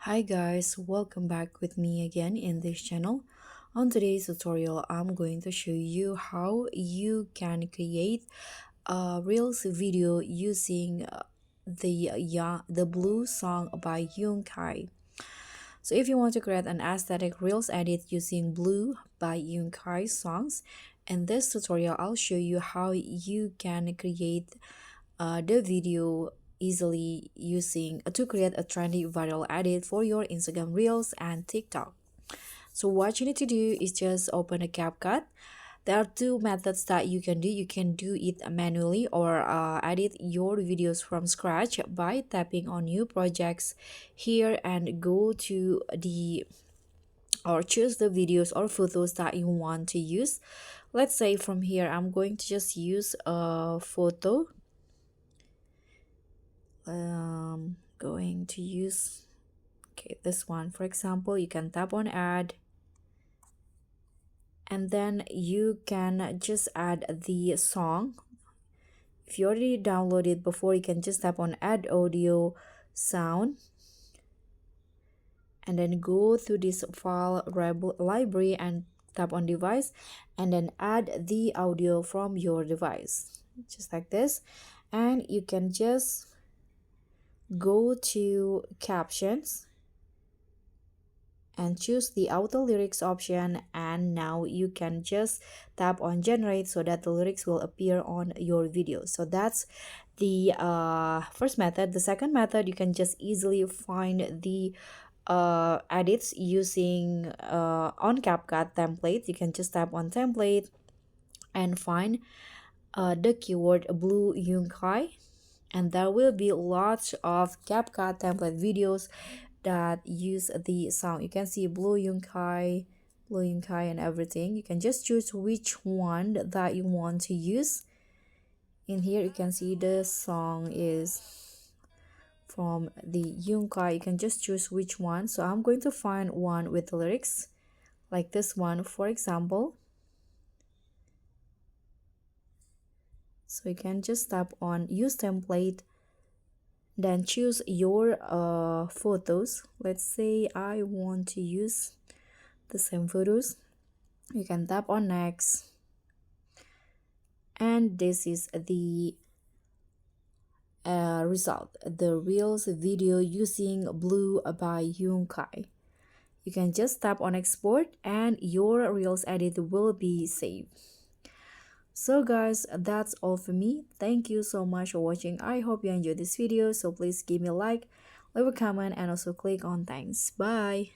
Hi guys, welcome back with me again in this channel. On today's tutorial, I'm going to show you how you can create a Reels video using the Blue song by Yoon Kai. So if you want to create an aesthetic Reels edit using Blue by Yoon Kai songs, in this tutorial I'll show you how you can create the video easily using to create a trendy viral edit for your Instagram Reels and TikTok. So what you need to do is just open a CapCut. There are two methods that you can do. You can do it manually or edit your videos from scratch by tapping on new projects here and go to the or choose the videos or photos that you want to use. Let's say from here I'm going to just use a photo. Going to use this one. For example, you can tap on add, and then you can just add the song. If you already downloaded before, you can just tap on add audio sound, and then go to this file library and tap on device, and then add the audio from your device, just like this. And you can just go to captions and choose the auto lyrics option, and now you can just tap on generate so that the lyrics will appear on your video. So that's the first method. The second method, you can just easily find the edits using on CapCut template. You can just tap on template and find the keyword Blue Yoon Kai, and there will be lots of CapCut template videos that use the sound. You can see Blue Yoon Kai, and everything. You can just choose which one that you want to use. In here you can see the song is from the Yoon Kai. You can just choose which one. So I'm going to find one with lyrics like this one, for example. So you can just tap on use template, then choose your photos. Let's say I want to use the same photos. You can tap on next, and this is the result, the Reels video using Blue by Yoon Kai. You can just tap on export and your Reels edit will be saved. So guys, that's all for me. Thank you so much for watching. I hope you enjoyed this video. So please give me a like, leave a comment, and also click on thanks. Bye.